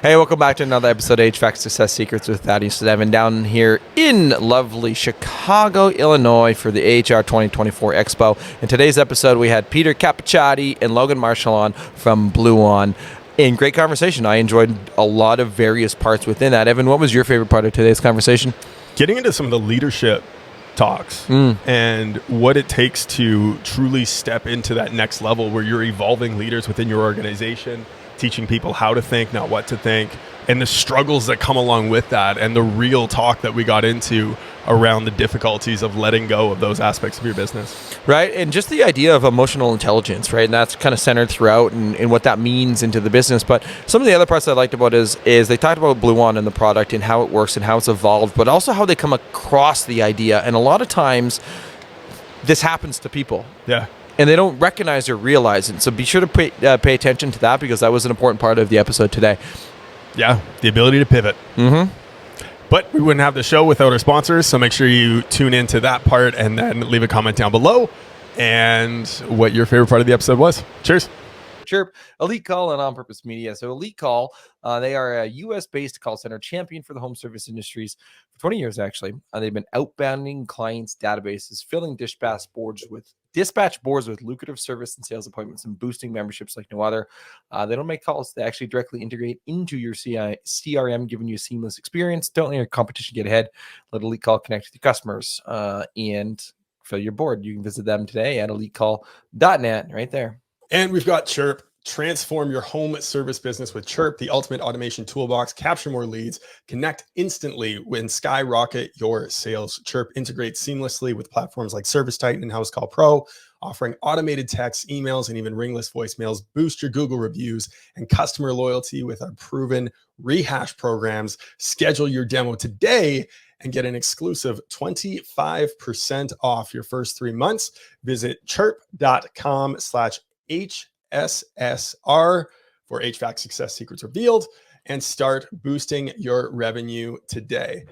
Hey, welcome back to another episode of HVAC Success Secrets with Thaddeus Devin down here in lovely Chicago, Illinois for the AHR 2024 Expo. In today's episode, we had Peter Capuciati and Logan Marshall on from Bluon. In great conversation. I enjoyed a lot of various parts within that. Evan, what was your favorite part of today's conversation? Getting into some of the leadership talks and what it takes to truly step into that next level where you're evolving leaders within your organization, teaching people how to think, not what to think, and the struggles that come along with that, and the real talk that we got into around the difficulties of letting go of those aspects of your business. Right, and just the idea of emotional intelligence, right? And that's kind of centered throughout and what that means into the business. But some of the other parts I liked about is they talked about Bluon and the product and how it works and how it's evolved, but also how they come across the idea. And a lot of times, this happens to people. Yeah. And they don't recognize or realize it. So be sure to pay attention to that because that was an important part of the episode today. Yeah, the ability to pivot. Mm-hmm. But we wouldn't have the show without our sponsors, so make sure you tune into that part and then leave a comment down below and what your favorite part of the episode was. Cheers. CHIIRP, Elite Call, and On Purpose Media. So Elite Call, they are a U.S.-based call center champion for the home service industries for 20 years, actually. They've been outbounding clients' databases, filling dispatch boards with lucrative service and sales appointments and boosting memberships like no other. They don't make calls. They actually directly integrate into your CRM, giving you a seamless experience. Don't let your competition get ahead. Let Elite Call connect with your customers and fill your board. You can visit them today at elitecall.net right there. And we've got CHIIRP. Transform your home service business with CHIIRP, the ultimate automation toolbox. Capture more leads. Connect instantly when skyrocket your sales. CHIIRP integrates seamlessly with platforms like ServiceTitan and House Call Pro, offering automated texts, emails, and even ringless voicemails. Boost your Google reviews and customer loyalty with our proven rehash programs. Schedule your demo today and get an exclusive 25% off your first 3 months. Visit chirp.com/HSSR for HVAC Success Secrets Revealed and start boosting your revenue today.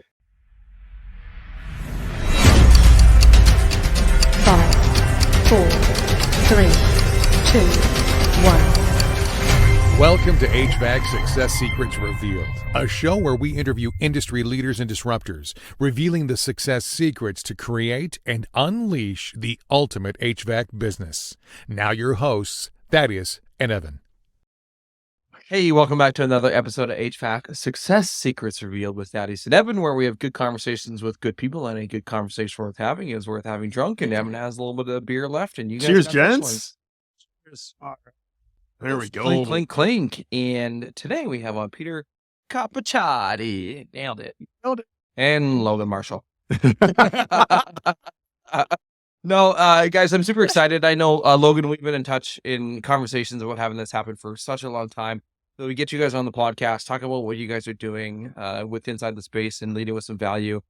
5, 4, 3, 2, 1. Welcome to HVAC Success Secrets Revealed, a show where we interview industry leaders and disruptors, revealing the success secrets to create and unleash the ultimate HVAC business. Now your hosts, Thaddeus and Evan. Hey, welcome back to another episode of HVAC Success Secrets Revealed with Thaddeus and Evan, where we have good conversations with good people, and a good conversation worth having is worth having drunk, and Evan has a little bit of beer left, and you guys Cheers, got gents. Cheers. There we go. Clink, clink, clink. And today we have on Peter Capuciati. Nailed it. And Logan Marshall. No, guys, I'm super excited. I know, Logan, we've been in touch in conversations about having this happen for such a long time. So we get you guys on the podcast, talk about what you guys are doing with inside the space and leading with some value.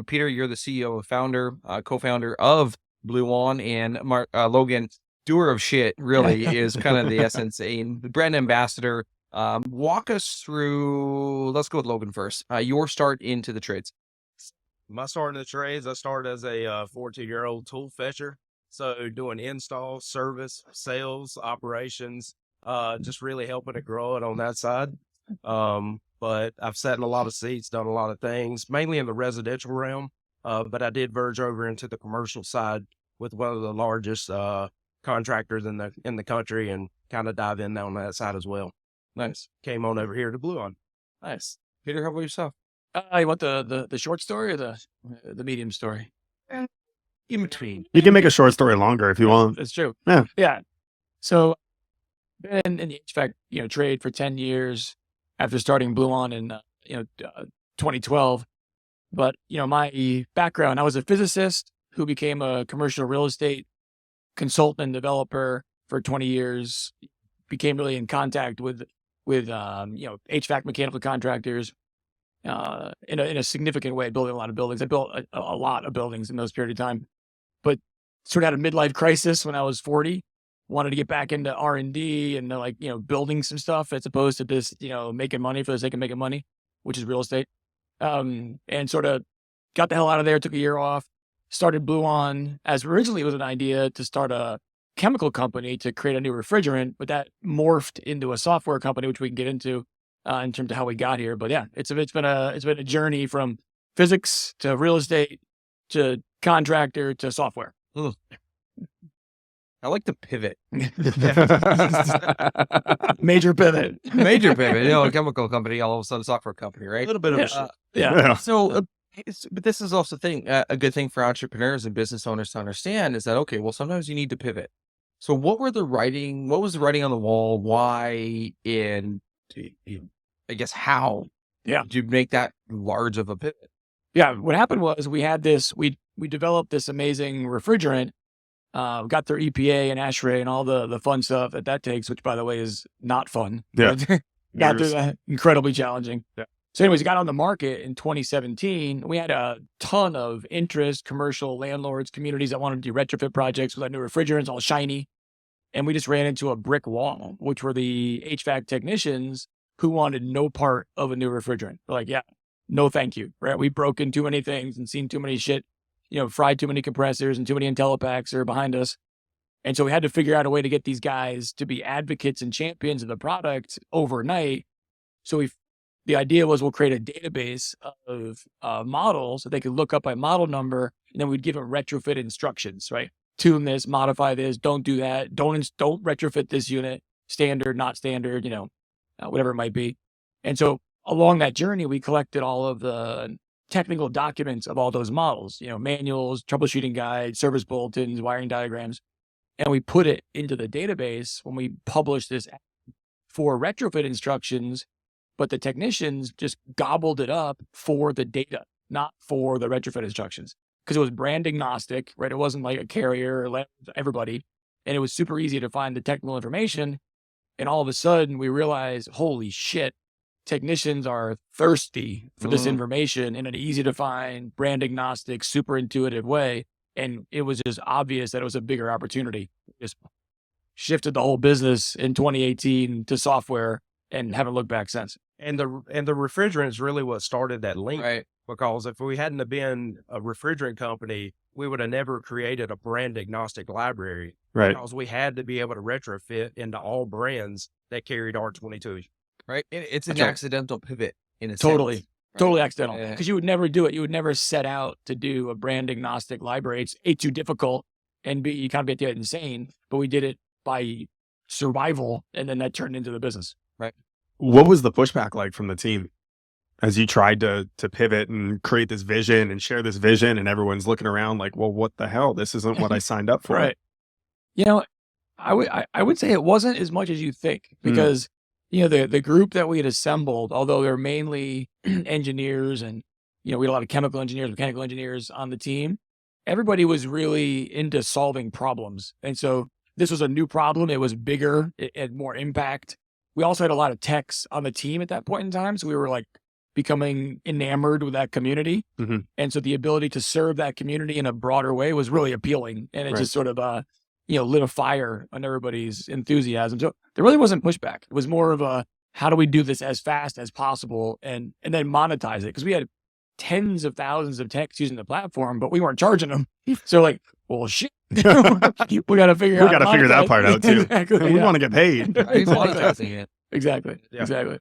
Peter, you're the CEO and founder, co-founder of Bluon, and Logan, doer of shit, really, is kind of the essence, a brand ambassador. Walk us through, let's go with Logan first, your start into the trades. My start in the trades, I started as a 14-year-old tool fetcher. So doing install, service, sales, operations, just really helping it grow it on that side. But I've sat in a lot of seats, done a lot of things, mainly in the residential realm. But I did verge over into the commercial side with one of the largest contractors in the country and kind of dive in on that side as well. Nice. Came on over here to Bluon. Nice. Peter, how about yourself? You want the short story or the medium story? In between. You can make a short story longer if you want. It's true. Yeah. So been in the HVAC trade for 10 years after starting Bluon in 2012. But my background, I was a physicist who became a commercial real estate consultant and developer for 20 years. Became really in contact with HVAC mechanical contractors. In a significant way, building a lot of buildings. I built a lot of buildings in those period of time, but sort of had a midlife crisis when I was 40. Wanted to get back into R&D and building some stuff as opposed to just making money for the sake of making money, which is real estate. And sort of got the hell out of there. Took a year off. Started Bluon as originally it was an idea to start a chemical company to create a new refrigerant, but that morphed into a software company, which we can get into. in terms of how we got here. But yeah, it's been a journey from physics to real estate to contractor to software. I like the pivot. Major pivot. Major pivot. You know, a chemical company, all of a sudden, software company, right? A little bit of a shift. Yeah. So, but this is also a good thing for entrepreneurs and business owners to understand is that, okay, well, sometimes you need to pivot. So what was the writing on the wall? Why, and I guess how did you make that large of a pivot? Yeah. What happened was we developed this amazing refrigerant, got their EPA and ASHRAE and all the fun stuff that takes, which by the way is not fun. Yeah. Got through that, incredibly challenging. Yeah. So anyways, it got on the market in 2017. We had a ton of interest, commercial landlords, communities that wanted to do retrofit projects with our new refrigerants, all shiny. And we just ran into a brick wall, which were the HVAC technicians who wanted no part of a new refrigerant. They're like, yeah, no, thank you. Right? We've broken too many things and seen too many shit, fried too many compressors and too many IntelliPacks are behind us. And so we had to figure out a way to get these guys to be advocates and champions of the product overnight. So the idea was we'll create a database of models that they could look up by model number, and then we'd give them retrofit instructions, right? Tune this, modify this, don't do that, don't retrofit this unit, standard, not standard, whatever it might be. And so along that journey, we collected all of the technical documents of all those models, manuals, troubleshooting guides, service bulletins, wiring diagrams, and we put it into the database when we published this for retrofit instructions. But the technicians just gobbled it up for the data, not for the retrofit instructions, because it was brand agnostic, right? It wasn't like a Carrier or everybody. And it was super easy to find the technical information. And all of a sudden we realized, holy shit, technicians are thirsty for this information in an easy to find, brand agnostic, super intuitive way. And it was just obvious that it was a bigger opportunity. Just shifted the whole business in 2018 to software and haven't looked back since. And the refrigerant is really what started that link. Right. Because if we hadn't have been a refrigerant company, we would have never created a brand agnostic library. Right. Because we had to be able to retrofit into all brands that carried R22. Right. It's an accidental pivot in a Totally. sense. Totally accidental. Yeah. Because you would never do it. You would never set out to do a brand agnostic library. It's A, too difficult, and B, you kind of get insane. But we did it by survival, and then that turned into the business. Right. What was the pushback like from the team as you tried to pivot and create this vision and share this vision, and everyone's looking around like, well, what the hell? This isn't what I signed up for. Right. I would say it wasn't as much as you think, because the group that we had assembled, although they're mainly engineers and we had a lot of chemical engineers, mechanical engineers on the team, everybody was really into solving problems. And so this was a new problem. It was bigger. It had more impact. We also had a lot of techs on the team at that point in time. So we were like becoming enamored with that community. Mm-hmm. And so the ability to serve that community in a broader way was really appealing. And it just sort of, lit a fire on everybody's enthusiasm. So there really wasn't pushback. It was more of a, how do we do this as fast as possible and then monetize it? Because we had tens of thousands of techs using the platform, but we weren't charging them. So like, well, shit. we got to figure that part out too. Exactly, we want to get paid. Monetizing it. Exactly. Yeah. Exactly.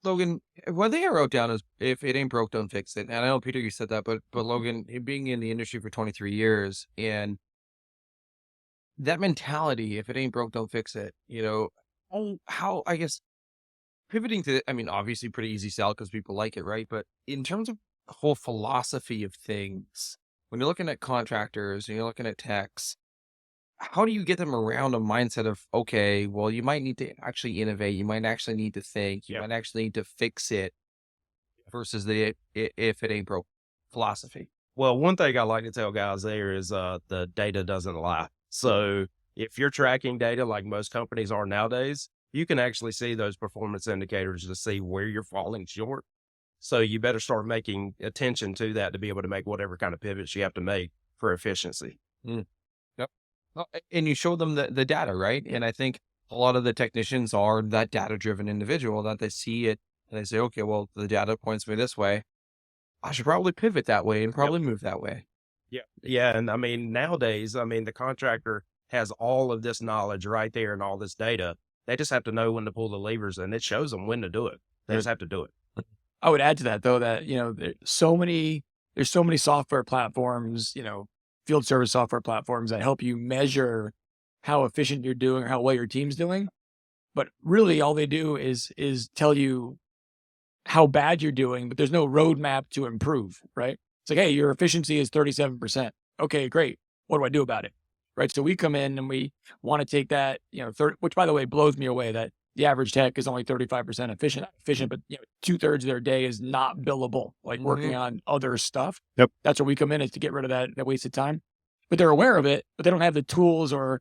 Logan, one thing I wrote down is, if it ain't broke, don't fix it. And I know, Peter, you said that, but Logan, being in the industry for 23 years and that mentality, if it ain't broke, don't fix it, how, I guess, pivoting to, obviously pretty easy sell because people like it, right? But in terms of the whole philosophy of things, when you're looking at contractors and you're looking at techs, how do you get them around a mindset of, okay, well, you might need to actually innovate. You might actually need to think. You might actually need to fix it versus the if it ain't broke philosophy. Well, one thing I like to tell guys there is the data doesn't lie. So if you're tracking data like most companies are nowadays, you can actually see those performance indicators to see where you're falling short. So you better start making attention to that to be able to make whatever kind of pivots you have to make for efficiency. Yep. Well, and you show them the data, right? And I think a lot of the technicians are that data-driven individual that they see it and they say, okay, well, the data points me this way. I should probably pivot that way and probably move that way. Yeah. Yeah. And nowadays, the contractor has all of this knowledge right there and all this data. They just have to know when to pull the levers, and it shows them when to do it. They just have to do it. I would add to that though, that, there's so many software platforms, field service software platforms that help you measure how efficient you're doing or how well your team's doing. But really all they do is tell you how bad you're doing, but there's no roadmap to improve, right? It's like, hey, your efficiency is 37%. Okay, great. What do I do about it? Right. So we come in and we want to take that, 30, which by the way, blows me away that the average tech is only 35% efficient, but 2/3 of their day is not billable, like working on other stuff. Yep. That's where we come in, is to get rid of that wasted time. But they're aware of it, but they don't have the tools or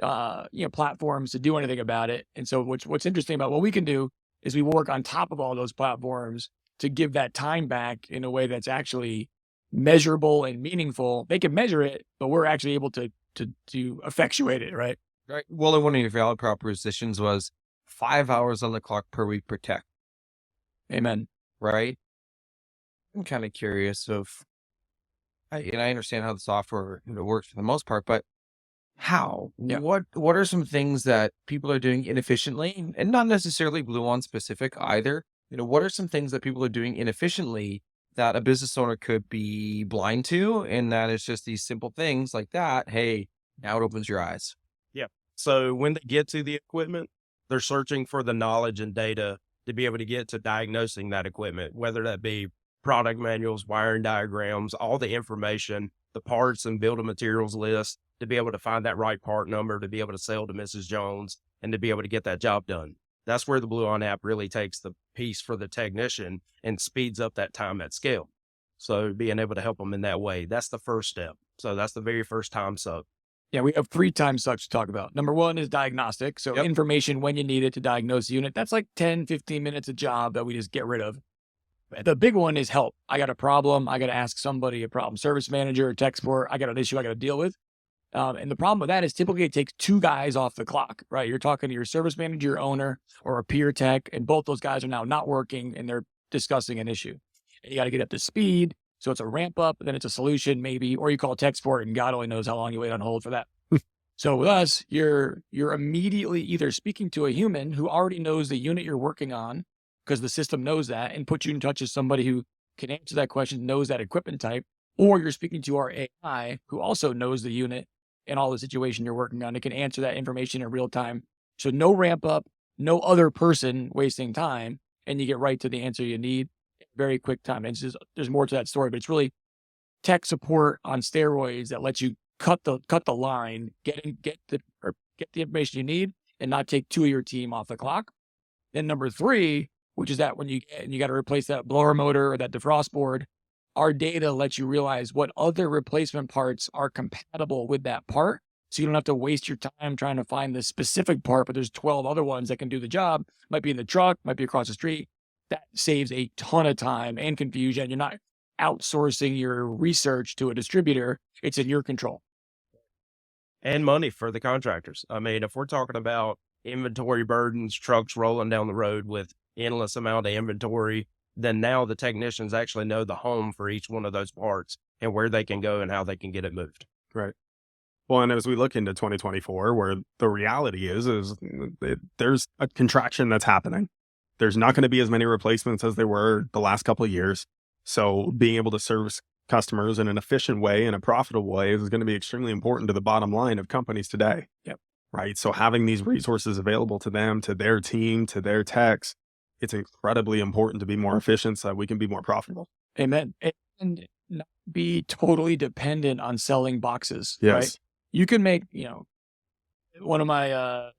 platforms to do anything about it. And so what's interesting about what we can do is we work on top of all those platforms to give that time back in a way that's actually measurable and meaningful. They can measure it, but we're actually able to effectuate it, right? Right. Well, and one of your value propositions was 5 hours on the clock per week per tech, Amen. right? I'm kind of curious and I understand how the software works for the most part, but how? Yeah. What are some things that people are doing inefficiently, and not necessarily Bluon specific either? What are some things that people are doing inefficiently that a business owner could be blind to, and that it's just these simple things like that? Hey, now it opens your eyes. Yeah. So when they get to the equipment, they're searching for the knowledge and data to be able to get to diagnosing that equipment, whether that be product manuals, wiring diagrams, all the information, the parts and bill of materials list, to be able to find that right part number, to be able to sell to Mrs. Jones, and to be able to get that job done. That's where the Bluon app really takes the piece for the technician and speeds up that time at scale. So being able to help them in that way, that's the first step. So that's the very first time suck. Yeah, we have 3 time sucks to talk about. Number 1 is diagnostic. So Yep. information when you need it to diagnose the unit. That's like 10, 15 minutes a job that we just get rid of. The big one is help. I got a problem. I got to ask somebody, a problem service manager, a tech support. I got an issue I got to deal with. And the problem with that is typically it takes 2 guys off the clock, right? You're talking to your service manager, your owner, or a peer tech, and both those guys are now not working and they're discussing an issue. And you got to get up to speed. So it's a ramp up, then it's a solution maybe, or you call tech support and God only knows how long you wait on hold for that. So with us, you're immediately either speaking to a human who already knows the unit you're working on, because the system knows that, and put you in touch with somebody who can answer that question, knows that equipment type, or you're speaking to our AI who also knows the unit and all the situation you're working on. It can answer that information in real time. So no ramp up, no other person wasting time, and you get right to the answer you need. Very quick time. And there's more to that story, but it's really tech support on steroids that lets you cut the line, get the information you need, and not take 2 of your team off the clock. Then number 3, which is that when you got to replace that blower motor or that defrost board, our data lets you realize what other replacement parts are compatible with that part. So you don't have to waste your time trying to find the specific part, but there's 12 other ones that can do the job. Might be in the truck, might be across the street. That saves a ton of time and confusion. You're not outsourcing your research to a distributor. It's in your control. And money for the contractors. I mean, if we're talking about inventory burdens, trucks rolling down the road with endless amount of inventory, then now the technicians actually know the home for each one of those parts and where they can go and how they can get it moved. Right. Well, and as we look into 2024, where the reality is there's a contraction that's happening. There's not going to be as many replacements as there were the last couple of years. So being able to service customers in an efficient way and a profitable way is going to be extremely important to the bottom line of companies today. Yep. Right. So having these resources available to them, to their team, to their techs, it's incredibly important to be more efficient so that we can be more profitable. Amen. And not be totally dependent on selling boxes. Yes. Right? You can make, one of my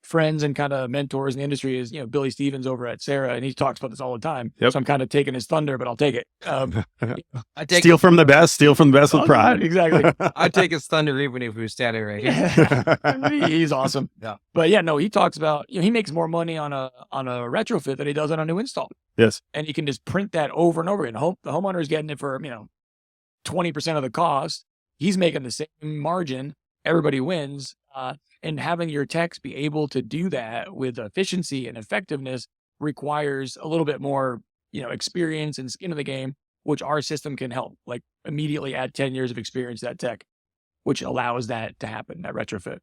friends and kind of mentors in the industry is, Billy Stevens over at Sarah, and he talks about this all the time. Yep. So I'm kind of taking his thunder, but I'll take it. Steal from the best with pride. Exactly. I'd take his thunder even if he was standing right here. He's awesome. Yeah. But he talks about, he makes more money on a retrofit than he does on a new install. Yes. And you can just print that over and over again. The homeowner is getting it for, 20% of the cost. He's making the same margin. Everybody wins. And having your techs be able to do that with efficiency and effectiveness requires a little bit more, experience and skin in the game, which our system can help. Like immediately add 10 years of experience to that tech, which allows that to happen, that retrofit.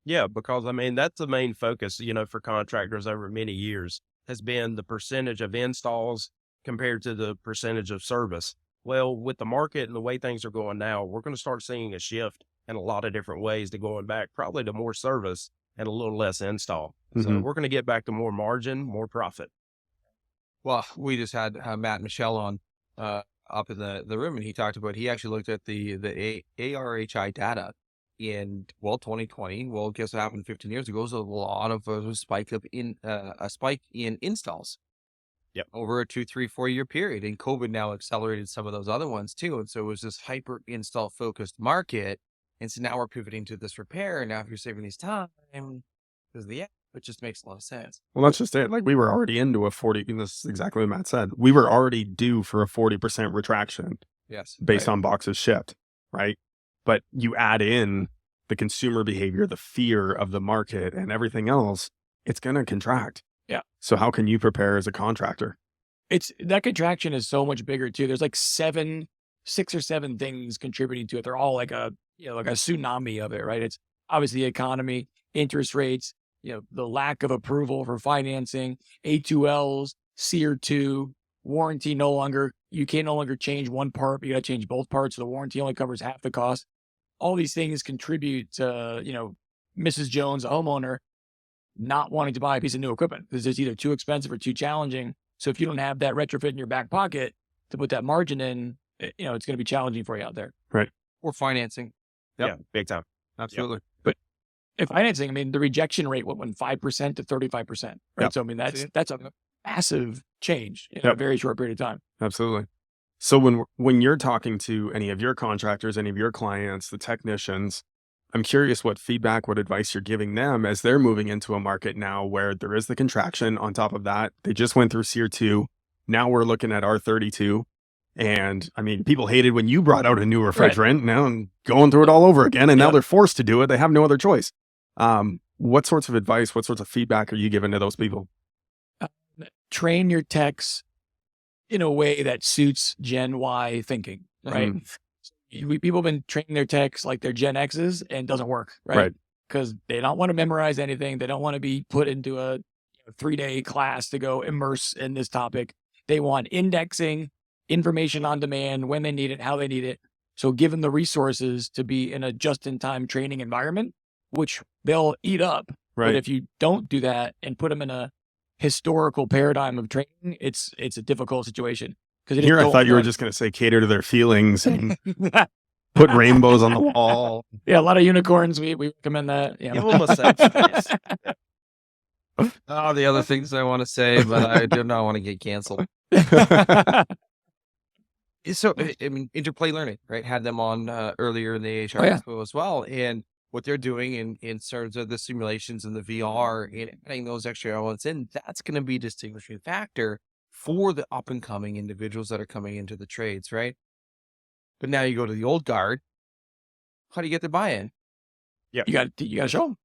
Yeah, because that's the main focus, for contractors over many years. has been the percentage of installs compared to the percentage of service. Well, with the market and the way things are going now, we're going to start seeing a shift in a lot of different ways to going back probably to more service and a little less install. So Mhm. we're going to get back to more margin, more profit. Well, we just had Matt and Michelle on up in the room, and he talked about, he actually looked at the ARHI data in 2020. Well, guess what happened 15 years ago? Was a lot of a spike in installs. Yep. Over a 2, 3, 4 year period, and COVID now accelerated some of those other ones too. And so it was this hyper install focused market. And so now we're pivoting to this repair. And now if you're saving these time, because the app, it just makes a lot of sense. Well, that's just it. Like we were already into a 40, and this is exactly what Matt said. We were already due for a 40% retraction Yes. based on boxes shipped, right? But you add in the consumer behavior, the fear of the market and everything else, it's going to contract. Yeah. So how can you prepare as a contractor? It's that contraction is so much bigger too. There's like 6 or 7 things contributing to it. They're all like a tsunami of it, right? It's obviously the economy, interest rates, the lack of approval for financing, A2Ls, CHIIRP 2, warranty you can no longer change one part, but you got to change both parts. So the warranty only covers half the cost. All these things contribute to, Mrs. Jones, a homeowner, not wanting to buy a piece of new equipment because it's either too expensive or too challenging. So if you don't have that retrofit in your back pocket to put that margin in, it's going to be challenging for you out there. Right. Or financing. Yep. Yeah, big time. Absolutely. But if financing, the rejection rate went from 5% to 35%. Right. Yep. So, that's a massive change in a very short period of time. Absolutely. So when you're talking to any of your contractors, any of your clients, the technicians, I'm curious what advice you're giving them as they're moving into a market now where there is the contraction. On top of that, they just went through CHIIRP 2. Now we're looking at R32. And people hated when you brought out a new refrigerant. Right. Now I'm going through it all over again. And now they're forced to do it. They have no other choice. What sorts of advice, what sorts of feedback are you giving to those people? Train your techs in a way that suits Gen Y thinking, right? People have been training their techs like they're Gen X's and it doesn't work, right? Because they don't want to memorize anything. They don't want to be put into a 3-day class to go immerse in this topic. They want indexing, information on demand, when they need it, how they need it. So give them the resources to be in a just-in-time training environment, which they'll eat up. Right. But if you don't do that and put them in a historical paradigm of training, it's a difficult situation. Here, I thought you were just going to say cater to their feelings and put rainbows on the wall. Yeah, a lot of unicorns. We recommend that. Yeah. Give them a sense. Yes. Oh, the other things I want to say, but I do not want to get canceled. So, Interplay Learning, right? Had them on earlier in the HR Expo as well. And what they're doing in terms of the simulations and the VR and adding those extra elements in, that's going to be a distinguishing factor for the up and coming individuals that are coming into the trades, right? But now you go to the old guard. How do you get the buy-in? Yeah, you got to show them.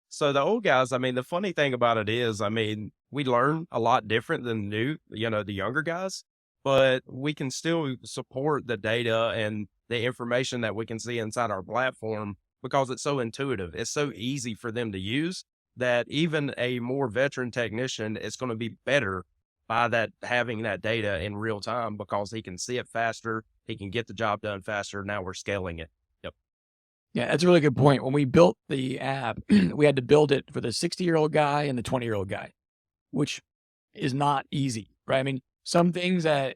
So the old guys, the funny thing about it is, we learn a lot different than the younger guys, but we can still support the data and the information that we can see inside our platform because it's so intuitive. It's so easy for them to use that even a more veteran technician is going to be better by having that data in real time because he can see it faster. He can get the job done faster. Now we're scaling it. Yep. Yeah, that's a really good point. When we built the app, we had to build it for the 60-year-old guy and the 20-year-old guy, which is not easy, right? Some things that,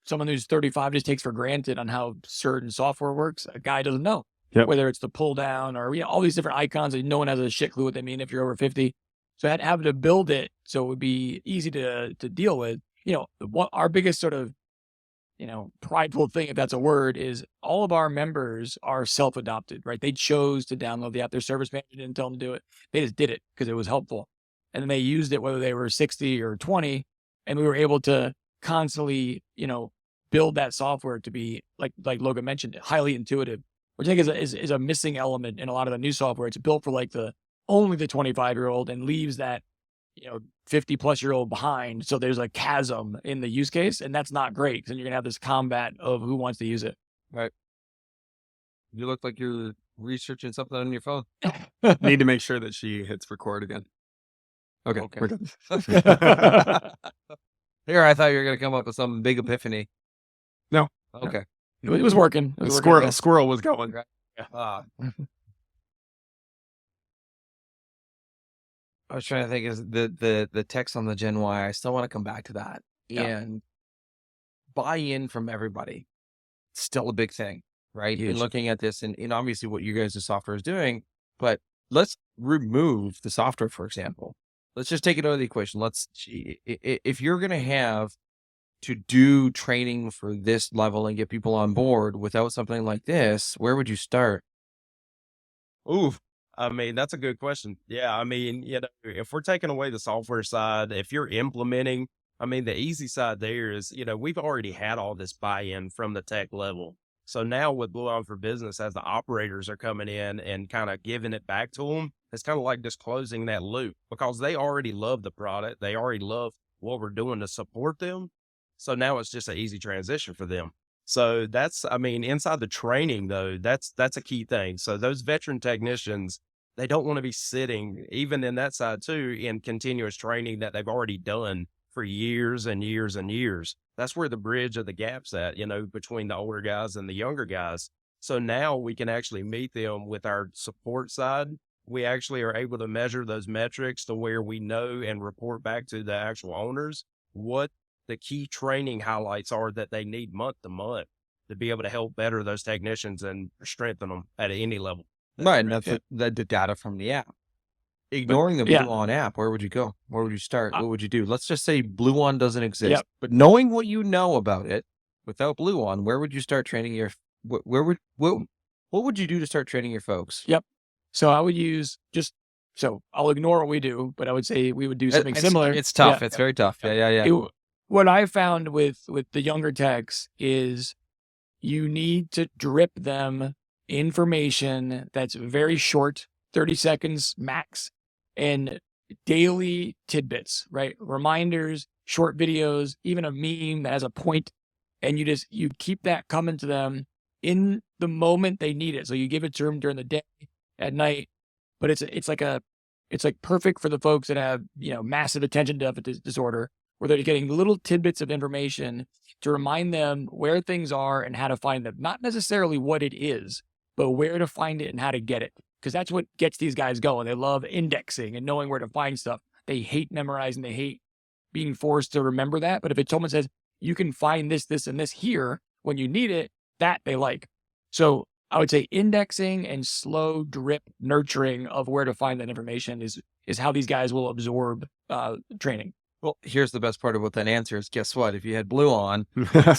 someone who's 35 just takes for granted on how certain software works, a guy doesn't know. Yep. Whether it's the pull down or all these different icons that no one has a shit clue what they mean if you're over 50. So I had to have to build it so it would be easy to deal with. What our biggest sort of, prideful thing, if that's a word, is all of our members are self-adopted, right? They chose to download the app. Their service manager didn't tell them to do it. They just did it because it was helpful. And then they used it whether they were 60 or 20. And we were able to constantly, build that software to be, like Logan mentioned, highly intuitive, which I think is a missing element in a lot of the new software. It's built for only the 25-year-old and leaves that, 50-plus-year-old behind. So there's a chasm in the use case, and that's not great. Because then you're going to have this combat of who wants to use it. Right. You look like you're researching something on your phone. Need to make sure that she hits record again. Okay. Okay. We're good. Here, I thought you were going to come up with some big epiphany. No. Okay. It was working. It The was squirrel, working. squirrel was going. Ah. I was trying to think is the text on the Gen Y. I still want to come back to that and buy-in from everybody. Still a big thing, right? Huge. In looking at this and obviously what you guys' software is doing, but let's remove the software, for example. Let's just take it out of the equation. If you're going to have to do training for this level and get people on board without something like this, where would you start? Ooh, I mean, that's a good question. Yeah, I mean, if we're taking away the software side, if you're implementing, I mean, the easy side there is, we've already had all this buy-in from the tech level. So now with Bluon for Business, as the operators are coming in and kind of giving it back to them, it's kind of like just closing that loop because they already love the product. They already love what we're doing to support them. So now it's just an easy transition for them. So that's, I mean, inside the training though, that's a key thing. So those veteran technicians, they don't want to be sitting even in that side too, in continuous training that they've already done for years and years and years. That's where the bridge of the gap's at, between the older guys and the younger guys. So now we can actually meet them with our support side. We actually are able to measure those metrics to where we know and report back to the actual owners what the key training highlights are that they need month to month to be able to help better those technicians and strengthen them at any level. Right, and that's the data from the app. Ignoring the Bluon app, where would you go? Where would you start? What would you do? Let's just say Bluon doesn't exist, but knowing what you know about it, without Bluon, where would you start training your? What would you do to start training your folks? Yep. So I would use I'll ignore what we do, but I would say we would do something similar. It's tough. Yeah. It's very tough. Yeah. What I found with the younger techs is you need to drip them information that's very short, 30 seconds max, and daily tidbits, right? Reminders, short videos, even a meme that has a point, and you keep that coming to them in the moment they need it. So you give it to them during the day, at night, but it's like perfect for the folks that have, massive attention deficit disorder, where they're getting little tidbits of information to remind them where things are and how to find them. Not necessarily what it is, but where to find it and how to get it. Because that's what gets these guys going. They love indexing and knowing where to find stuff. They hate memorizing. They hate being forced to remember that. But if someone says, you can find this, this, and this here when you need it, that they like. So I would say indexing and slow drip nurturing of where to find that information is how these guys will absorb training. Well, here's the best part about that answer is, guess what? If you had Bluon,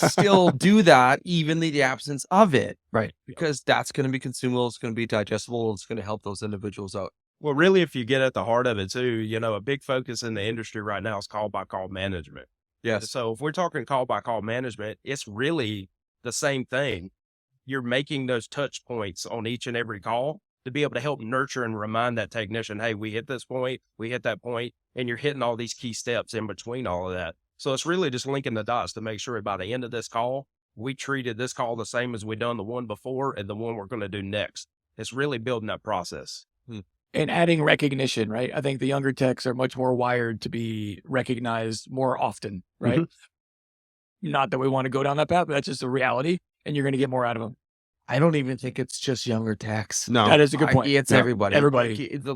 still do that even in the absence of it. Right. Because that's going to be consumable. It's going to be digestible. It's going to help those individuals out. Well, really, if you get at the heart of it too, a big focus in the industry right now is call by call management. Yes. So if we're talking call by call management, it's really the same thing. You're making those touch points on each and every call to be able to help nurture and remind that technician, hey, we hit this point, we hit that point, and you're hitting all these key steps in between all of that. So it's really just linking the dots to make sure by the end of this call, we treated this call the same as we done the one before and the one we're going to do next. It's really building that process. And adding recognition, right? I think the younger techs are much more wired to be recognized more often, right? Mm-hmm. Not that we want to go down that path, but that's just a reality, and you're going to get more out of them. I don't even think it's just younger techs. No, that is a good point. It's everybody. Everybody. They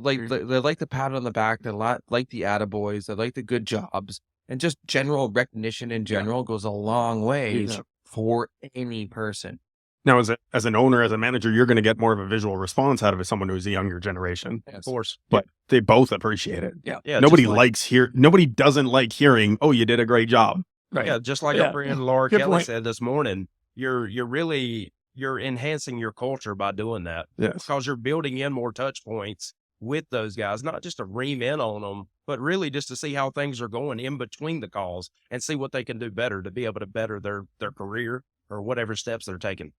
like the pat on the back. They like the attaboys. They like the good jobs. And just general recognition in general goes a long way for any person. Now, as an owner, as a manager, you're going to get more of a visual response out of someone who's a younger generation. Yes. Of course. But they both appreciate it. Yeah. Nobody doesn't like hearing, oh, you did a great job. Right. Yeah. Just like our friend Laura Good Kelly point. said this morning, you're enhancing your culture by doing that. Yes. Because you're building in more touch points with those guys, not just to ream in on them, but really just to see how things are going in between the calls and see what they can do better to be able to better their career or whatever steps they're taking.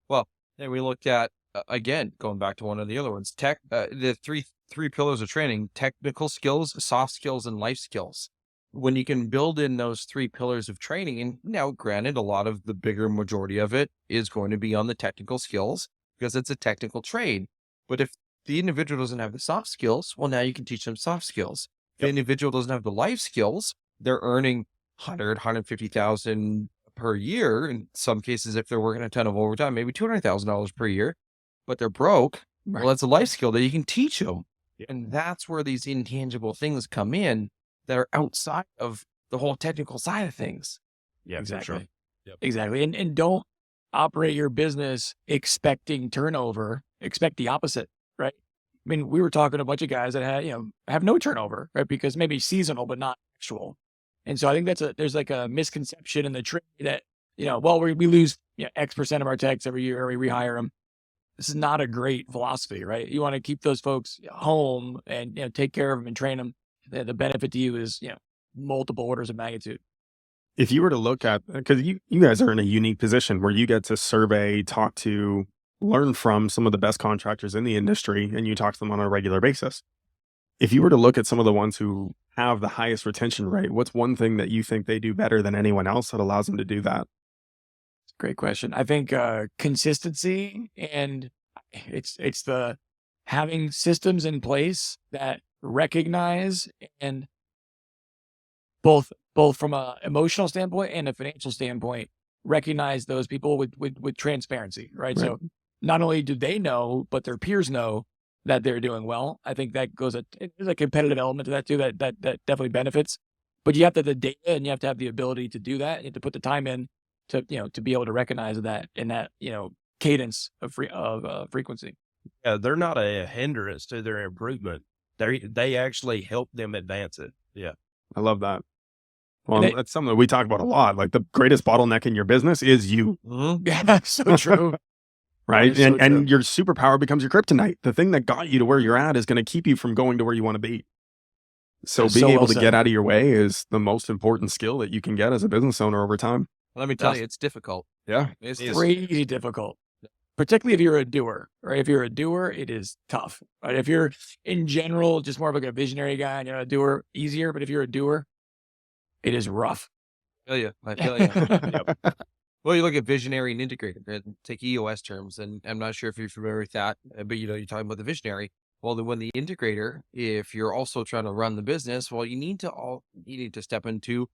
Well, then we looked at, again, going back to one of the other ones, the three pillars of training: technical skills, soft skills, and life skills. When you can build in those three pillars of training, and now granted, a lot of the bigger majority of it is going to be on the technical skills because it's a technical trade. But if the individual doesn't have the soft skills, well, now you can teach them soft skills. the individual doesn't have the life skills, they're earning 150,000 per year. In some cases, if they're working a ton of overtime, maybe $200,000 per year, but they're broke. Well, that's a life skill that you can teach them. And that's where these intangible things come in that are outside of the whole technical side of things. Yeah, Exactly. for sure. Yep. Exactly. And don't operate your business expecting turnover, expect the opposite, right? I mean, we were talking to a bunch of guys that had, have no turnover, right? Because maybe seasonal, but not actual. And so I think there's like a misconception in the trade that, well, we lose X% of our techs every year, or we rehire them. This is not a great philosophy, right? You want to keep those folks home and take care of them and train them. The benefit to you is multiple orders of magnitude. If you were to look at, because you guys are in a unique position where you get to survey, talk to, learn from some of the best contractors in the industry, and you talk to them on a regular basis. If you were to look at some of the ones who have the highest retention rate, what's one thing that you think they do better than anyone else that allows them to do that? Great question. I think consistency, and it's the having systems in place that recognize, and both from a emotional standpoint and a financial standpoint, recognize those people with transparency, right? So not only do they know, but their peers know that they're doing well. I think that there's a competitive element to that too, that definitely benefits. But you have to have the data, and you have to have the ability to do that. You have to put the time in to be able to recognize that in that cadence of frequency. Yeah, they're not a hindrance to their improvement. They actually help them advance it. Yeah. I love that. Well, that's something that we talk about a lot. Like, the greatest bottleneck in your business is you. Yeah, so true. Right. So and your superpower becomes your kryptonite. The thing that got you to where you're at is going to keep you from going to where you want to be. So being able to get out of your way is the most important skill that you can get as a business owner over time. Let me tell you, it's difficult. Yeah. It's crazy difficult, particularly if you're a doer, right? If you're a doer, it is tough, right? If you're in general just more of like a visionary guy and you're a doer, easier. But if you're a doer, it is rough. I feel you. Yep. Well, you look at visionary and integrated, take EOS terms, and I'm not sure if you're familiar with that, but you're talking about the visionary. Well, when the integrator, if you're also trying to run the business, well, you need to step into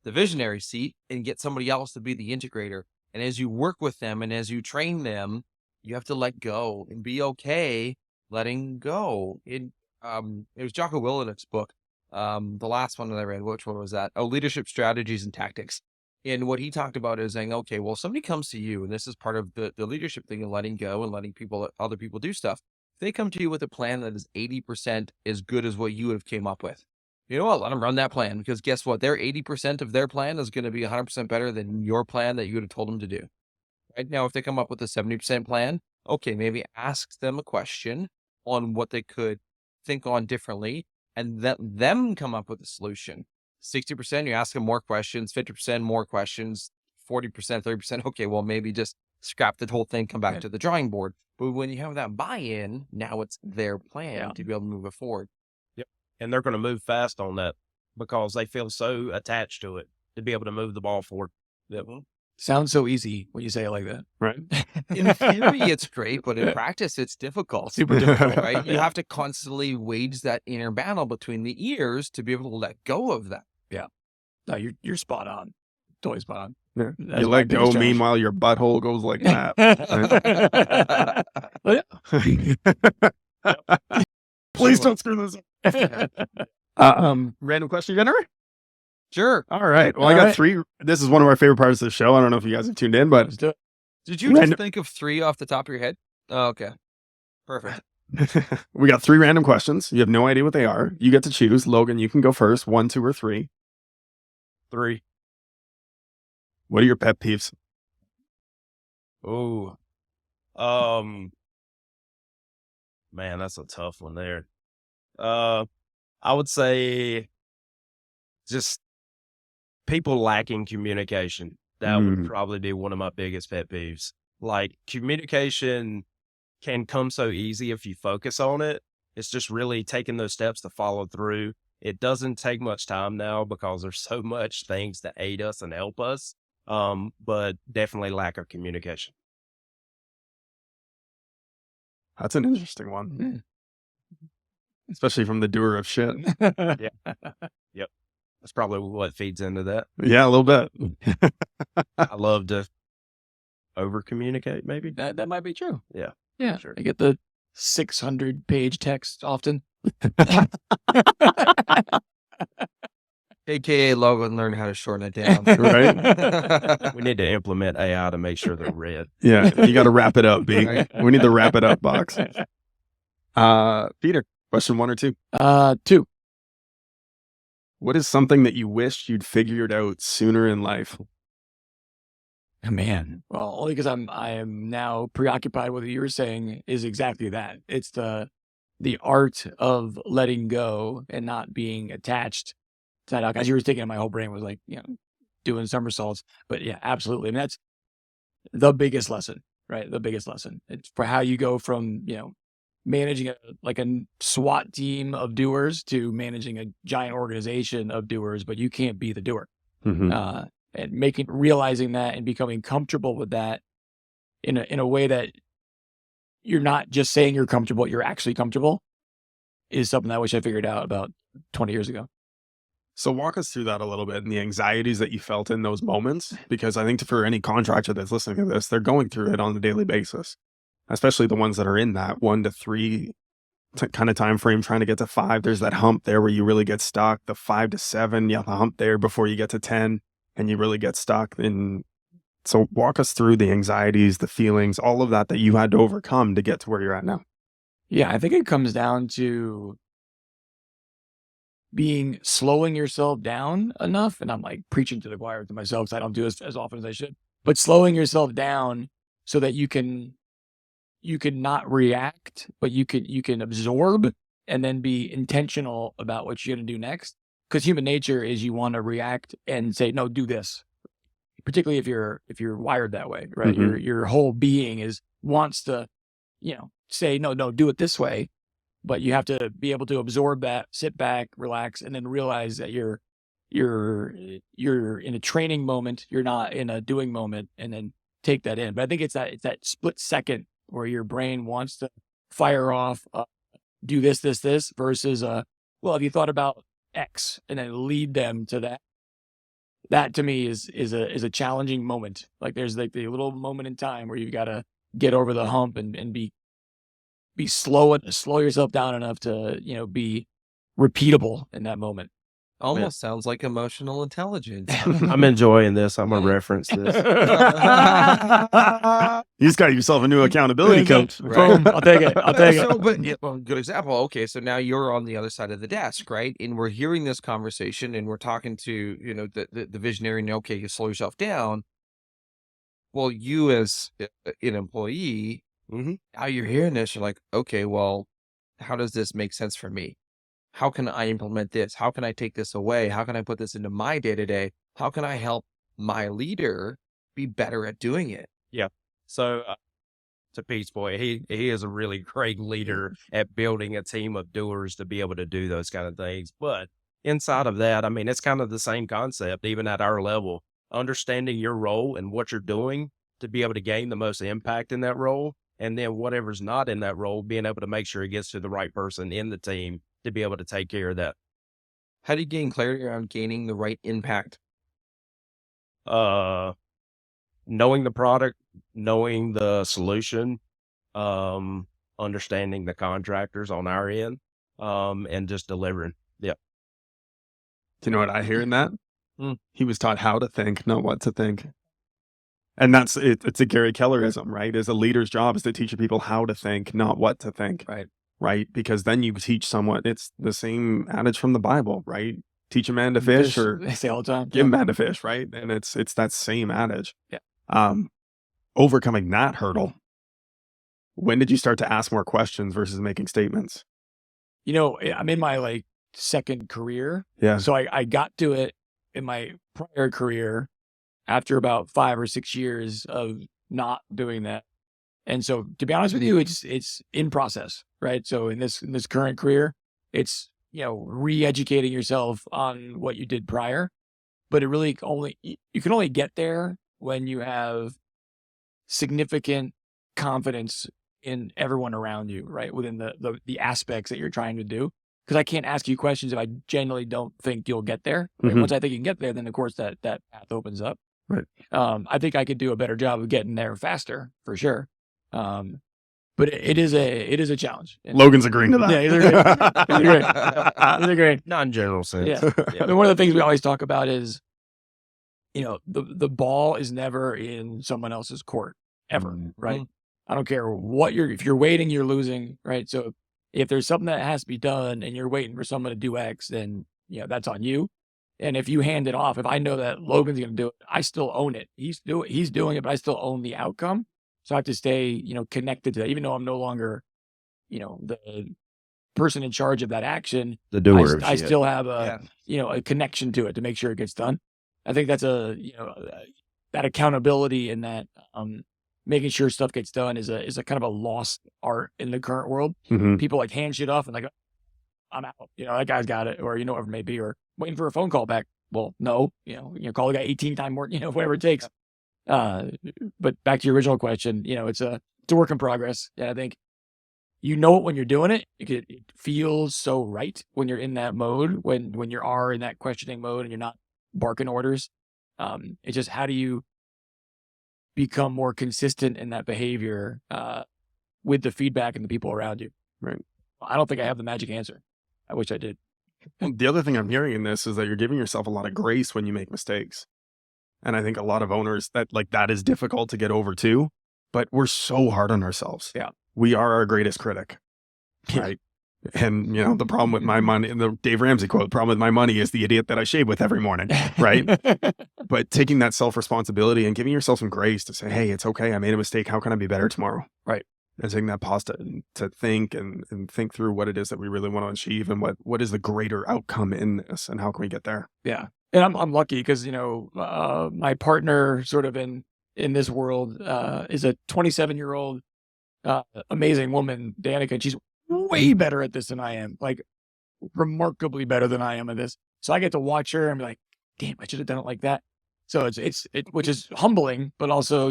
the visionary seat and get somebody else to be the integrator. And as you work with them and as you train them, you have to let go and be okay letting go. It was Jocko Willink's book, the last one that I read. Which one was that? Oh, Leadership Strategies and Tactics. And what he talked about is saying, okay, well, if somebody comes to you, and this is part of the leadership thing, and letting go and letting other people do stuff. If they come to you with a plan that is 80% as good as what you would have came up with, you know what? Let them run that plan, because guess what? Their 80% of their plan is going to be 100% better than your plan that you would have told them to do. Right now, if they come up with a 70% plan, okay, maybe ask them a question on what they could think on differently, and let them come up with a solution. 60%, you ask them more questions, 50% more questions, 40%, 30%. Okay, well, maybe just scrap the whole thing, come back to the drawing board. But when you have that buy-in, now it's their plan to be able to move it forward. Yep. And they're going to move fast on that because they feel so attached to it to be able to move the ball forward. Yep. Sounds so easy when you say it like that. Right. In theory, it's great, but in practice, it's difficult. Super difficult, right? You have to constantly wage that inner battle between the ears to be able to let go of that. Yeah. No, you're spot on. Totally spot on. Yeah. That's You my let go, biggest challenge. meanwhile, your butthole goes like that. Please don't screw this up. Random question generator? Sure. All right. Well, I got three. This is one of our favorite parts of the show. I don't know if you guys have tuned in, but Let's do it. Did you just think of three off the top of your head? Oh, okay. Perfect. we got three random questions. You have no idea what they are. You get to choose. Logan, you can go first. 1, 2, or 3. 3. What are your pet peeves? Oh, man, that's a tough one there. I would say just people lacking communication. That would probably be one of my biggest pet peeves. Like, communication can come so easy if you focus on it. It's just really taking those steps to follow through. It doesn't take much time now because there's so much things that aid us and help us. But definitely lack of communication. That's an interesting one. especially from the doer of shit. Yep. That's probably what feeds into that. Yeah, a little bit. I love to over communicate, maybe. That might be true. Yeah. Yeah. Sure. I get the 600-page text often. AKA Logan learned how to shorten it down. Right? We need to implement AI to make sure they're read. Yeah, you got to wrap it up, B. Right. We need the wrap it up box. Peter, question 1 or 2. 2. What is something that you wished you'd figured out sooner in life? Man, well, only because I am now preoccupied with what you were saying is exactly that. It's the art of letting go and not being attached to that. As you were thinking, my whole brain was like, doing somersaults. But yeah, absolutely. And that's the biggest lesson, right? The biggest lesson. It's for how you go from, managing a SWAT team of doers to managing a giant organization of doers, but you can't be the doer. Mm-hmm. And realizing that and becoming comfortable with that in a way that you're not just saying you're comfortable, you're actually comfortable, is something that I wish I figured out about 20 years ago. So walk us through that a little bit and the anxieties that you felt in those moments, because I think for any contractor that's listening to this, they're going through it on a daily basis, especially the ones that are in that 1 to 3 kind of time frame, trying to get to 5. There's that hump there where you really get stuck. The 5 to 7, the hump there before you get to 10. And you really get stuck in. So walk us through the anxieties, the feelings, all of that you had to overcome to get to where you're at now. Yeah, I think it comes down to slowing yourself down enough. And I'm like preaching to the choir to myself because I don't do this as often as I should. But slowing yourself down so that you can not react, but you can absorb and then be intentional about what you're going to do next. Because human nature is you want to react and say, no, do this. Particularly if you're wired that way, right? Mm-hmm. Your whole being wants to, say, no, do it this way. But you have to be able to absorb that, sit back, relax, and then realize that you're in a training moment, you're not in a doing moment, and then take that in. But I think it's that split second where your brain wants to fire off, do this versus, well, have you thought about X, and then lead them to that. That to me is a challenging moment. Like there's like the little moment in time where you've got to get over the hump and be slow yourself down enough to be repeatable in that moment. Almost sounds like emotional intelligence. I'm enjoying this. I'm going to reference this. You just got yourself a new accountability coach. Right. Boom, I'll take it. But good example. Okay, so now you're on the other side of the desk, right? And we're hearing this conversation, and we're talking to the visionary. And okay, you slow yourself down. Well, you as an employee, how you're hearing this, you're like, okay, well, how does this make sense for me? How can I implement this? How can I take this away? How can I put this into my day-to-day? How can I help my leader be better at doing it? Yeah. So to Pete's point, he is a really great leader at building a team of doers to be able to do those kind of things. But inside of that, I mean, it's kind of the same concept, even at our level, understanding your role and what you're doing to be able to gain the most impact in that role. And then whatever's not in that role, being able to make sure it gets to the right person in the team to be able to take care of that. How do you gain clarity around gaining the right impact? Knowing the product, knowing the solution, understanding the contractors on our end, and just delivering. Yeah. Do you know what I hear in that? He was taught how to think, not what to think. And that's it. It's a Gary Kellerism, right? As a leader's job is to teach people how to think, not what to think. Right. Because then you teach someone, it's the same adage from the Bible, right? Teach a man to fish, or they say all the time, give a man to fish, right? And it's that same adage. Yeah. Overcoming that hurdle. When did you start to ask more questions versus making statements? I'm in my second career. Yeah. So I got to it in my prior career after about 5 or 6 years of not doing that. And so, to be honest with you, it's in process, right? So in this current career, it's re-educating yourself on what you did prior, but it really you can only get there when you have significant confidence in everyone around you, right? Within the aspects that you're trying to do. Because I can't ask you questions if I genuinely don't think you'll get there. Right? Once I think you can get there, then of course that path opens up. Right. I think I could do a better job of getting there faster, for sure. But it is a challenge. And Logan's agreeing to that. yeah, these are great. Not in general sense. Yeah. I mean, one of the things we always talk about is, the ball is never in someone else's court ever, right? I don't care if you're waiting, you're losing, right? So if there's something that has to be done and you're waiting for someone to do X, then that's on you. And if you hand it off, if I know that Logan's going to do it, I still own it. He's doing it, but I still own the outcome. So I have to stay, connected to that, even though I'm no longer, the person in charge of that action. The doer. I still have a connection to it to make sure it gets done. I think that's that accountability and that making sure stuff gets done is a kind of a lost art in the current world. People like hand shit off and like, I'm out. That guy's got it, or whatever it may be, or waiting for a phone call back. Well, no, call the guy 18 times more, whatever it takes. But back to your original question, it's a work in progress. Yeah, I think it when you're doing it. It feels so right when you're in that mode, when you are in that questioning mode and you're not barking orders. It's just, how do you become more consistent in that behavior with the feedback and the people around you? Right. I don't think I have the magic answer. I wish I did. The other thing I'm hearing in this is that you're giving yourself a lot of grace when you make mistakes. And I think a lot of owners that is difficult to get over too, but we're so hard on ourselves. Yeah. We are our greatest critic. Right. And the problem with my money, the Dave Ramsey quote, problem with my money is the idiot that I shave with every morning. Right. But taking that self-responsibility and giving yourself some grace to say, hey, it's okay. I made a mistake. How can I be better tomorrow? Right. And taking that pause to think and think through what it is that we really want to achieve and what is the greater outcome in this and how can we get there? Yeah. And I'm lucky because, my partner sort of in this world is a 27-year-old amazing woman, Danica, and she's way better at this than I am, like remarkably better than I am at this. So I get to watch her and be like, damn, I should have done it like that. So it's which is humbling, but also,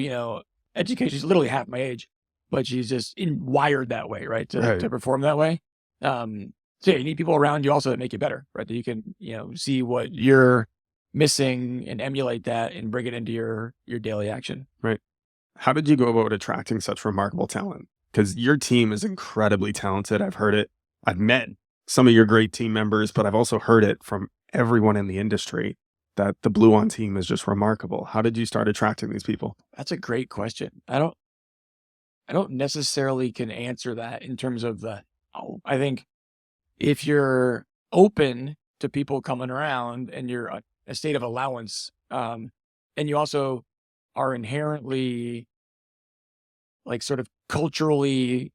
education. She's literally half my age, but she's just wired that way, right? To perform that way. So yeah, you need people around you also that make you better, right? That you can, see what you're missing and emulate that and bring it into your daily action. Right. How did you go about attracting such remarkable talent? Because your team is incredibly talented. I've heard it. I've met some of your great team members, but I've also heard it from everyone in the industry that the Bluon team is just remarkable. How did you start attracting these people? That's a great question. I don't necessarily can answer that in terms of I think if you're open to people coming around and you're a state of allowance, and you also are inherently like sort of culturally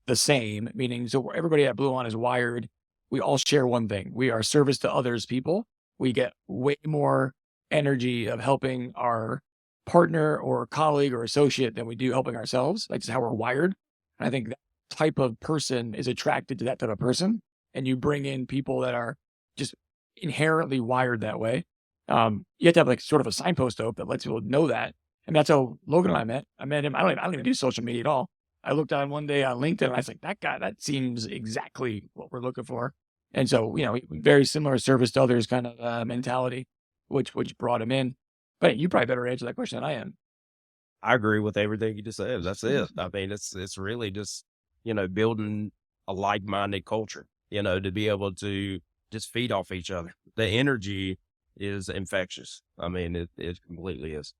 the same, meaning so everybody at Bluon is wired. We all share one thing. We are service to others people. We get way more energy of helping our partner or colleague or associate than we do helping ourselves. Like, just how we're wired. And I think that type of person is attracted to that type of person. And you bring in people that are just inherently wired that way. You have to have like sort of a signpost up that lets people know that. And that's how Logan and I met. I met him. I don't even do social media at all. I looked on one day on LinkedIn and I was like, that guy, that seems exactly what we're looking for. And so, very similar service to others kind of mentality, which brought him in. But you probably better answer that question than I am. I agree with everything you just said. That's it. I mean, it's really just, building a like-minded culture, to be able to just feed off each other. The energy is infectious. I mean, it completely is.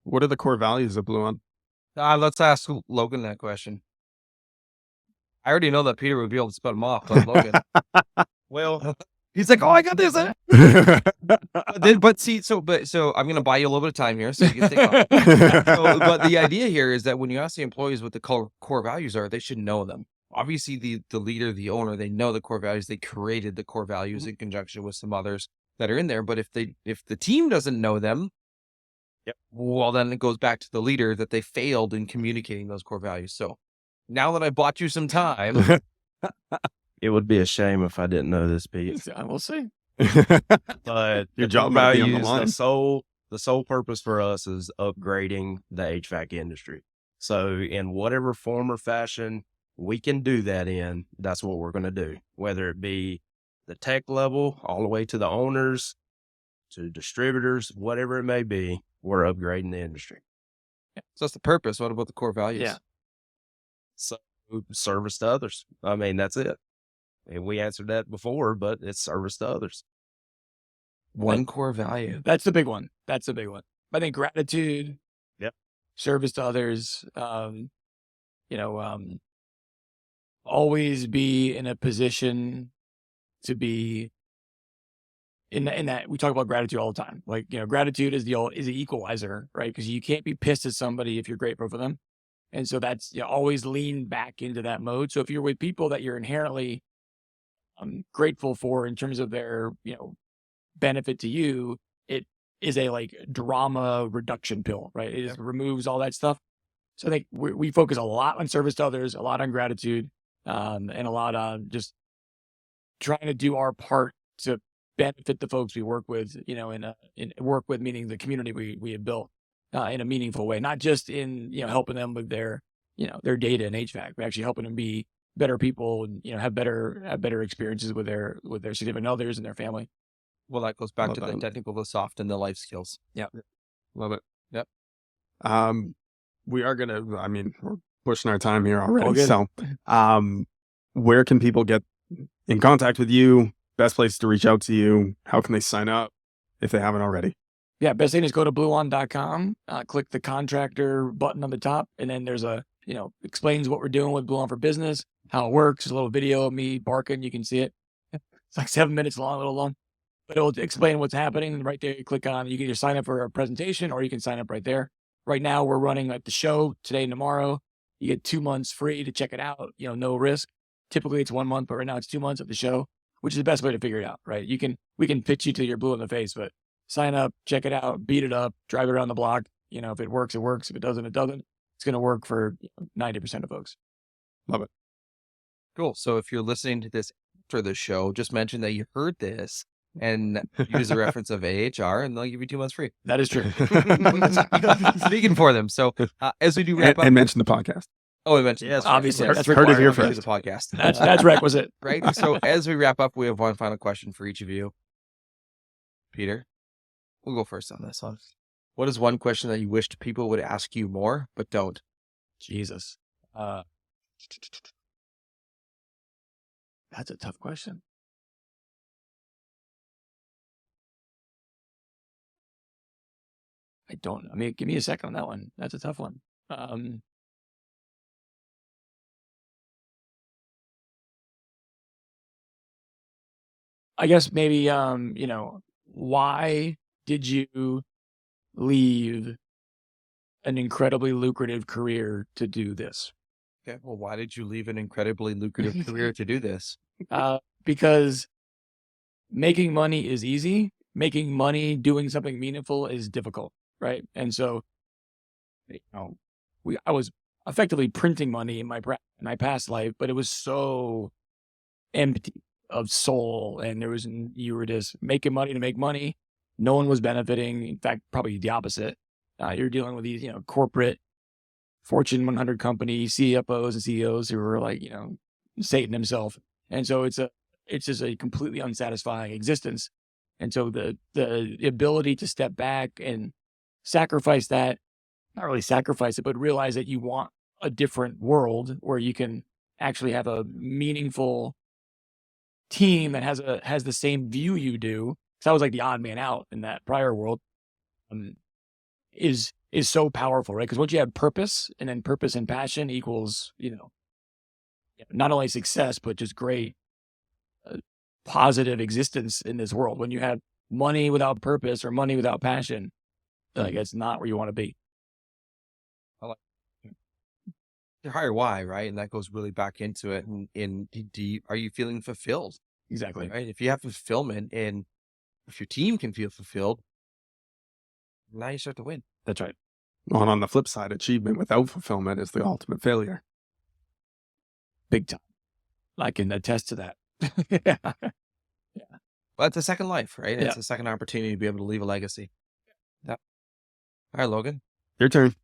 What are the core values of Bluon? Let's ask Logan that question. I already know that Peter would be able to spell them off, but Logan. Well, he's like, oh, I got this. So I'm going to buy you a little bit of time here so you can think about it. But the idea here is that when you ask the employees what the core values are, they should know them. Obviously, the leader, the owner, they know the core values. They created the core values in conjunction with some others that are in there. But if the team doesn't know them, well, then it goes back to the leader that they failed in communicating those core values. So now that I bought you some time, it would be a shame if I didn't know this, Pete. We'll see. But your job values, the sole purpose for us is upgrading the HVAC industry. So in whatever form or fashion we can do that in, that's what we're going to do, whether it be the tech level all the way to the owners, to distributors, whatever it may be, we're upgrading the industry. So that's the purpose. What about the core values? Yeah. So service to others. I mean, that's it. And we answered that before, but it's service to others. One core value. That's the big one. That's the big one. I think gratitude, Yep. service to others, always be in a position to be in that we talk about gratitude all the time. Like, gratitude is the equalizer, right? Because you can't be pissed at somebody if you're grateful for them. And so that's, always lean back into that mode. So if you're with people that you're inherently grateful for in terms of their, benefit to you, it is a like drama reduction pill, right? It just removes all that stuff. So I think we focus a lot on service to others, a lot on gratitude, and a lot on just trying to do our part to benefit the folks we work with, in work with, meaning the community we have built in a meaningful way, not just in, helping them with their data and HVAC, but actually helping them be better people and, have better experiences with their significant others and their family. Well, that goes back Love to the that. technical, the soft, and the life skills. Yeah. Love it. Yep. We are gonna. I mean, we're pushing our time here already. All good. So, where can people get in contact with you? Best place to reach out to you? How can they sign up if they haven't already? Yeah, best thing is go to bluon.com, click the contractor button on the top, and then there's a, explains what we're doing with Bluon for Business, how it works, a little video of me barking, you can see it. It's like 7 minutes long, a little long, but it'll explain what's happening. And right there, you click on, you can either sign up for a presentation or you can sign up right there. Right now, we're running like the show today and tomorrow. You get 2 months free to check it out, no risk. Typically it's 1 month, but right now it's 2 months of the show, which is the best way to figure it out, right? We can pitch you till you're blue in the face, but sign up, check it out, beat it up, drive it around the block. If it works, it works. If it doesn't, it doesn't. It's going to work for 90% of folks. Love it. Cool. So if you're listening to this after the show, just mention that you heard this and use the reference of AHR, and they'll give you 2 months free. That is true. Speaking for them. So as we do wrap up, And mention the podcast. oh, we mentioned Yes, obviously, yes, that's heard it here required to first. do the podcast. That's requisite. Right. So as we wrap up, we have one final question for each of you. Peter, we'll go first on this one. What is one question that you wished people would ask you more, but don't? Jesus. That's a tough question. Give me a second on that one. That's a tough one. I guess maybe, why did you leave an incredibly lucrative career to do this? Okay. Well, why did you leave an incredibly lucrative career to do this? Because making money is easy. Making money doing something meaningful is difficult, right? And so, I was effectively printing money in my past life, but it was so empty of soul, and you were just making money to make money. No one was benefiting. In fact, probably the opposite. You're dealing with these, corporate Fortune 100 company CFOs and CEOs who are like, Satan himself. And so it's just a completely unsatisfying existence. And so the ability to step back and sacrifice that, not really sacrifice it, but realize that you want a different world where you can actually have a meaningful team that has the same view you do. Because I was like the odd man out in that prior world. Is so powerful, right? Because once you have purpose, and then purpose and passion equals, not only success, but just great, positive existence in this world. When you have money without purpose or money without passion, like it's not where you want to be. Your higher why, right? And that goes really back into it. And are you feeling fulfilled? Exactly. Right. If you have fulfillment, and if your team can feel fulfilled, now you start to win. That's right. Well, and on the flip side, achievement without fulfillment is the ultimate failure. Big time. I can attest to that. Yeah. But it's a second life, right? Yeah. It's a second opportunity to be able to leave a legacy. Yeah. All right, Logan. Your turn.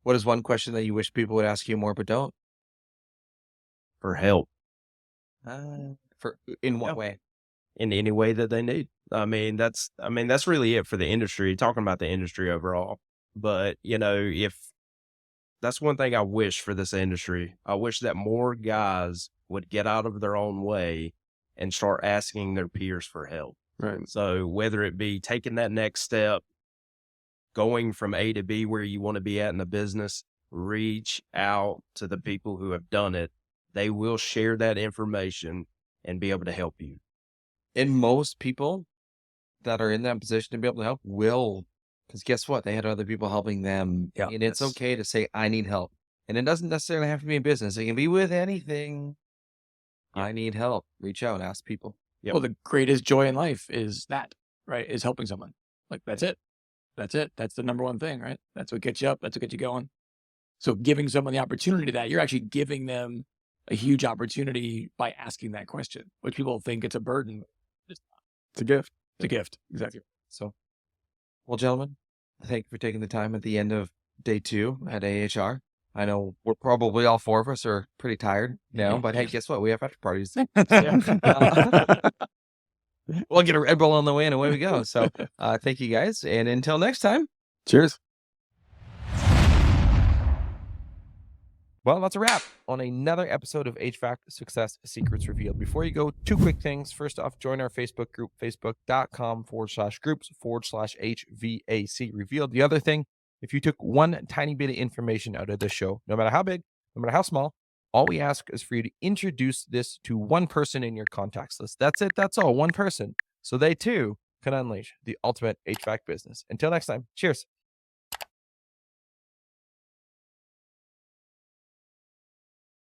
What is one question that you wish people would ask you more but don't? For help In what Yeah. way? in any way that they need. That's really it for the industry, talking about the industry overall. But, if that's one thing I wish for this industry, I wish that more guys would get out of their own way and start asking their peers for help. Right. So whether it be taking that next step, going from A to B where you want to be at in the business, reach out to the people who have done it. They will share that information and be able to help you. And most people that are in that position to be able to help will, because guess what? They had other people helping them. Yeah, And it's yes. okay to say, I need help. And it doesn't necessarily have to be in business. It can be with anything. Yeah. I need help. Reach out, ask people. Yep. Well, the greatest joy in life is that, right? Is helping someone. Like, that's it. That's it. That's the number one thing, right? That's what gets you up. That's what gets you going. So giving someone the opportunity that you're actually giving them a huge opportunity by asking that question, which people think it's a burden. It's a gift. It's a gift. Exactly. So, well, gentlemen, thank you for taking the time at the end of day 2 at AHR. I know we're probably all 4 of us are pretty tired now, but hey, guess what? We have after parties. We'll get a Red Bull on the way and away we go. So thank you guys. And until next time. Cheers. Well, that's a wrap on another episode of HVAC Success Secrets Revealed. Before you go, 2 quick things. First off, join our Facebook group, facebook.com/groups/HVAC Revealed. The other thing, if you took one tiny bit of information out of this show, no matter how big, no matter how small, all we ask is for you to introduce this to one person in your contacts list. That's it. That's all. One person. So they too can unleash the ultimate HVAC business. Until next time, cheers.